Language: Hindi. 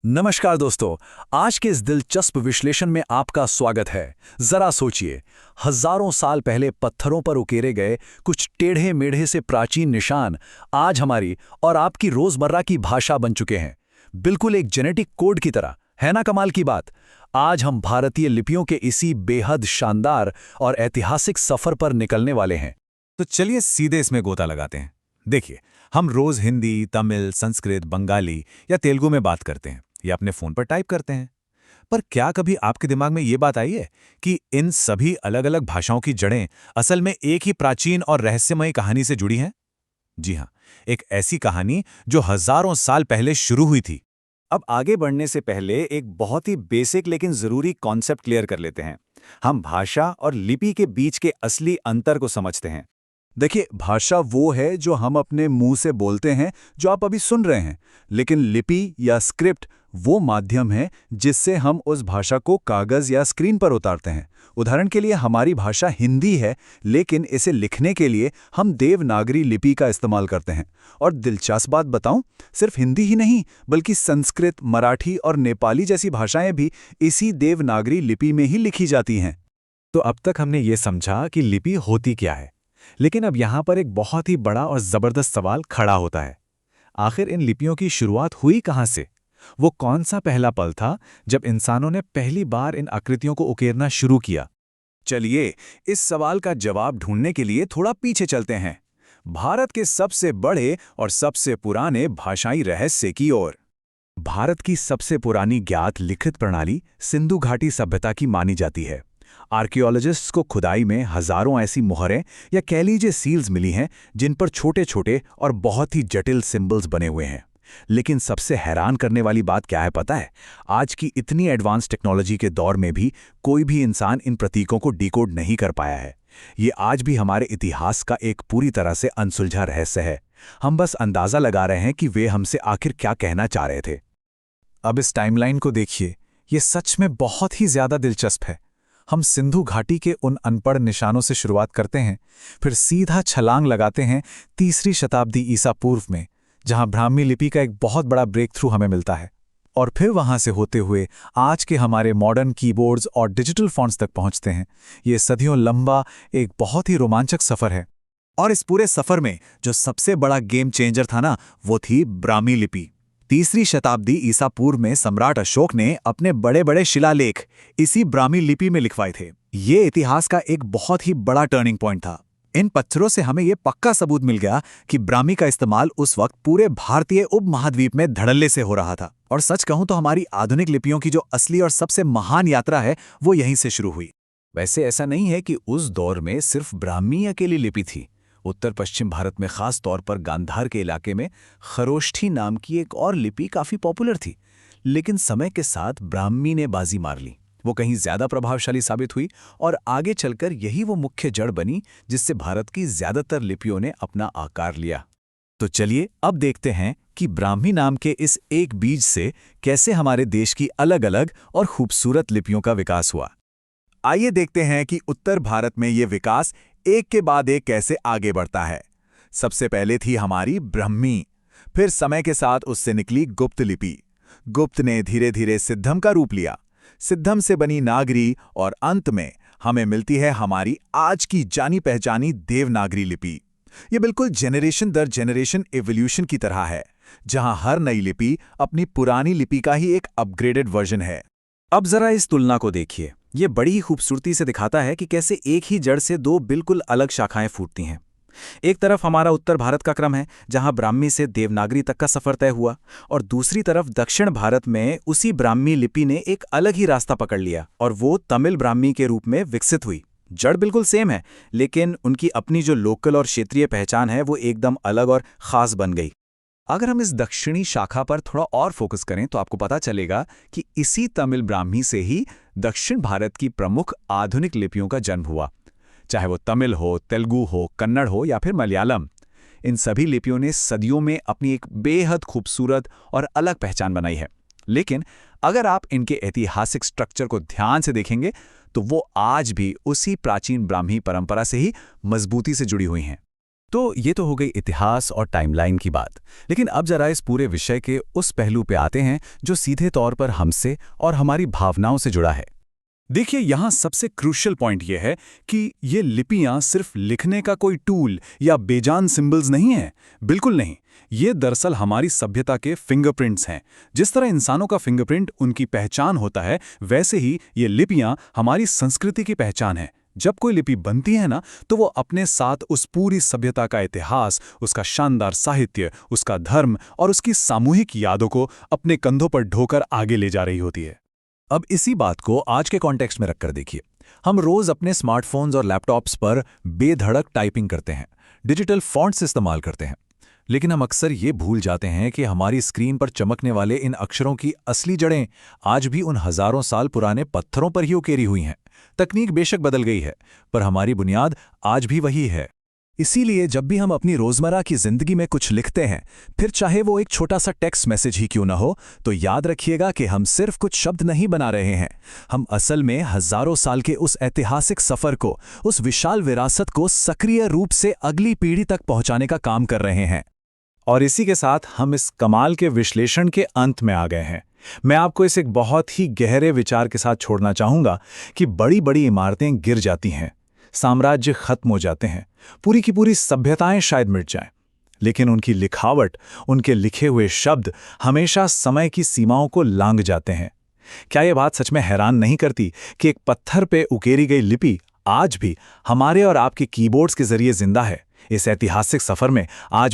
नमस्कार दोस्तों। आज के इस दिलचस्प विश्लेषण में आपका स्वागत है। जरा सोचिए, हजारों साल पहले पत्थरों पर उकेरे गए कुछ टेढ़े मेढ़े से प्राचीन निशान आज हमारी और आपकी रोजमर्रा की भाषा बन चुके हैं। बिल्कुल एक जेनेटिक कोड की तरह, है ना कमाल की बात। आज हम भारतीय लिपियों के इसी बेहद शानदार और ऐतिहासिक सफर पर निकलने वाले हैं। तो चलिए सीधे इसमें गोता लगाते हैं। देखिए, हम रोज हिंदी, तमिल, संस्कृत, बंगाली या तेलुगु में बात करते हैं या अपने फोन पर टाइप करते हैं। पर क्या कभी आपके दिमाग में ये बात आई है कि इन सभी अलग-अलग भाषाओं की जड़ें असल में एक ही प्राचीन और रहस्यमयी कहानी से जुड़ी हैं? जी हां, एक ऐसी कहानी जो हजारों साल पहले शुरू हुई थी। अब आगे बढ़ने से पहले एक बहुत ही बेसिक लेकिन जरूरी कॉन्सेप्ट क्लियर कर लेते हैं। हम भाषा और लिपि के बीच के असली अंतर को समझते हैं। देखिए, भाषा वो है जो हम अपने मुंह से बोलते हैं, जो आप अभी सुन रहे हैं। लेकिन लिपि या स्क्रिप्ट वो माध्यम है जिससे हम उस भाषा को कागज या स्क्रीन पर उतारते हैं। उदाहरण के लिए हमारी भाषा हिंदी है, लेकिन इसे लिखने के लिए हम देवनागरी लिपि का इस्तेमाल करते हैं। और दिलचस्प बात बताऊं, सिर्फ हिंदी ही नहीं बल्कि संस्कृत, मराठी और नेपाली जैसी भाषाएं भी इसी देवनागरी लिपि में ही लिखी जाती हैं। तो अब तक हमने ये समझा कि लिपि होती क्या है, लेकिन अब यहाँ पर एक बहुत ही बड़ा और जबरदस्त सवाल खड़ा होता है। आखिर इन लिपियों की शुरुआत हुई कहाँ से? वो कौन सा पहला पल था जब इंसानों ने पहली बार इन आकृतियों को उकेरना शुरू किया? चलिए, इस सवाल का जवाब ढूंढने के लिए थोड़ा पीछे चलते हैं, भारत के सबसे बड़े और सबसे पुराने भाषाई रहस्य की ओर। भारत की सबसे पुरानी ज्ञात लिखित प्रणाली सिंधु घाटी सभ्यता की मानी जाती है। आर्कियोलॉजिस्ट्स को खुदाई में हजारों ऐसी मुहरें या कह लीजिए सील्स मिली हैं जिन पर छोटे छोटे और बहुत ही जटिल सिंबल्स बने हुए हैं। लेकिन सबसे हैरान करने वाली बात क्या है पता है? आज की इतनी एडवांस टेक्नोलॉजी के दौर में भी कोई भी इंसान इन प्रतीकों को डिकोड नहीं कर पाया है। ये आज भी हमारे इतिहास का एक पूरी तरह से अनसुलझा रहस्य है। हम बस अंदाजा लगा रहे हैं कि वे हमसे आखिर क्या कहना चाह रहे थे। अब इस टाइमलाइन को देखिए, ये सच में बहुत ही ज्यादा दिलचस्प है। हम सिंधु घाटी के उन अनपढ़ निशानों से शुरुआत करते हैं, फिर सीधा छलांग लगाते हैं 3री शताब्दी ईसा पूर्व में, जहां ब्राह्मी लिपि का एक बहुत बड़ा ब्रेक थ्रू हमें मिलता है। और फिर वहां से होते हुए आज के हमारे मॉडर्न कीबोर्ड्स और डिजिटल फॉन्ट्स तक पहुंचते हैं। ये सदियों लंबा एक बहुत ही रोमांचक सफर है। और इस पूरे सफर में जो सबसे बड़ा गेम चेंजर था ना, वो थी ब्राह्मी लिपि। 3री शताब्दी ईसा पूर्व में सम्राट अशोक ने अपने बड़े बड़े शिलालेख इसी ब्राह्मी लिपि में लिखवाए थे। ये इतिहास का एक बहुत ही बड़ा टर्निंग पॉइंट था। इन पत्थरों से हमें ये पक्का सबूत मिल गया कि ब्राह्मी का इस्तेमाल उस वक्त पूरे भारतीय उपमहाद्वीप में धड़ल्ले से हो रहा था। और सच कहूं तो हमारी आधुनिक लिपियों की जो असली और सबसे महान यात्रा है, वो यहीं से शुरू हुई। वैसे ऐसा नहीं है कि उस दौर में सिर्फ ब्राह्मी अकेली लिपि थी। उत्तर पश्चिम भारत में खास तौर पर गांधार के इलाके में खरोष्ठी नाम की एक और लिपि काफी पॉपुलर थी। लेकिन समय के साथ ब्राह्मी ने बाजी मार ली। वो कहीं ज्यादा प्रभावशाली साबित हुई और आगे चलकर यही वो मुख्य जड़ बनी जिससे भारत की ज्यादातर लिपियों ने अपना आकार लिया। तो चलिए अब देखते हैं कि ब्राह्मी नाम के इस एक बीज से कैसे हमारे देश की अलग अलग और खूबसूरत लिपियों का विकास हुआ। आइए देखते हैं कि उत्तर भारत में ये विकास एक के बाद एक कैसे आगे बढ़ता है। सबसे पहले थी हमारी ब्राह्मी, फिर समय के साथ उससे निकली गुप्त लिपि। गुप्त ने धीरे धीरे सिद्धम का रूप लिया, सिद्धम से बनी नागरी और अंत में हमें मिलती है हमारी आज की जानी पहचानी देवनागरी लिपि। ये बिल्कुल जेनरेशन दर जेनरेशन एवोल्यूशन की तरह है, जहां हर नई लिपि अपनी पुरानी लिपि का ही एक अपग्रेडेड वर्जन है। अब जरा इस तुलना को देखिए। ये बड़ी ही खूबसूरती से दिखाता है कि कैसे एक ही जड़ से दो बिल्कुल अलग शाखाएं फूटती हैं। एक तरफ हमारा उत्तर भारत का क्रम है, जहां ब्राह्मी से देवनागरी तक का सफर तय हुआ, और दूसरी तरफ दक्षिण भारत में उसी ब्राह्मी लिपि ने एक अलग ही रास्ता पकड़ लिया और वो तमिल ब्राह्मी के रूप में विकसित हुई। जड़ बिल्कुल सेम है, लेकिन उनकी अपनी जो लोकल और क्षेत्रीय पहचान है वो एकदम अलग और खास बन गई। अगर हम इस दक्षिणी शाखा पर थोड़ा और फोकस करें तो आपको पता चलेगा कि इसी तमिल ब्राह्मी से ही दक्षिण भारत की प्रमुख आधुनिक लिपियों का जन्म हुआ। चाहे वो तमिल हो, तेलुगु हो, कन्नड़ हो या फिर मलयालम, इन सभी लिपियों ने सदियों में अपनी एक बेहद खूबसूरत और अलग पहचान बनाई है। लेकिन अगर आप इनके ऐतिहासिक स्ट्रक्चर को ध्यान से देखेंगे तो वो आज भी उसी प्राचीन ब्राह्मी परंपरा से ही मजबूती से जुड़ी हुई हैं। तो ये तो हो गई इतिहास और टाइमलाइन की बात, लेकिन अब जरा इस पूरे विषय के उस पहलू पे आते हैं जो सीधे तौर पर हमसे और हमारी भावनाओं से जुड़ा है। देखिए, यहाँ सबसे क्रूशियल पॉइंट ये है कि ये लिपियाँ सिर्फ लिखने का कोई टूल या बेजान सिंबल्स नहीं हैं। बिल्कुल नहीं। ये दरअसल हमारी सभ्यता के फिंगरप्रिंट्स हैं। जिस तरह इंसानों का फिंगरप्रिंट उनकी पहचान होता है, वैसे ही ये लिपियाँ हमारी संस्कृति की पहचान है। जब कोई लिपि बनती है ना, तो वो अपने साथ उस पूरी सभ्यता का इतिहास, उसका शानदार साहित्य, उसका धर्म और उसकी सामूहिक यादों को अपने कंधों पर ढोकर आगे ले जा रही होती है। अब इसी बात को आज के कॉन्टेक्स्ट में रखकर देखिए। हम रोज अपने स्मार्टफोन्स और लैपटॉप्स पर बेधड़क टाइपिंग करते हैं, डिजिटल फॉन्ट्स इस्तेमाल करते हैं, लेकिन हम अक्सर ये भूल जाते हैं कि हमारी स्क्रीन पर चमकने वाले इन अक्षरों की असली जड़ें आज भी उन हजारों साल पुराने पत्थरों पर ही उकेरी हुई हैं। तकनीक बेशक बदल गई है, पर हमारी बुनियाद आज भी वही है। इसीलिए जब भी हम अपनी रोजमर्रा की जिंदगी में कुछ लिखते हैं, फिर चाहे वो एक छोटा सा टेक्स्ट मैसेज ही क्यों ना हो, तो याद रखिएगा कि हम सिर्फ कुछ शब्द नहीं बना रहे हैं। हम असल में हजारों साल के उस ऐतिहासिक सफर को, उस विशाल विरासत को सक्रिय रूप से अगली पीढ़ी तक पहुंचाने का काम कर रहे हैं। और इसी के साथ हम इस कमाल के विश्लेषण के अंत में आ गए हैं। मैं आपको इस एक बहुत ही गहरे विचार के साथ छोड़ना चाहूंगा कि बड़ी बड़ी इमारतें गिर जाती हैं, साम्राज्य खत्म हो जाते हैं, पूरी की पूरी सभ्यताएं शायद मिट जाएं, लेकिन उनकी लिखावट, उनके लिखे हुए शब्द हमेशा समय की सीमाओं को लांघ जाते हैं। क्या यह बात सच में हैरान नहीं करती कि एक पत्थर पे उकेरी गई लिपि आज भी हमारे और आपके कीबोर्ड्स के जरिए जिंदा है? इस ऐतिहासिक सफर में आज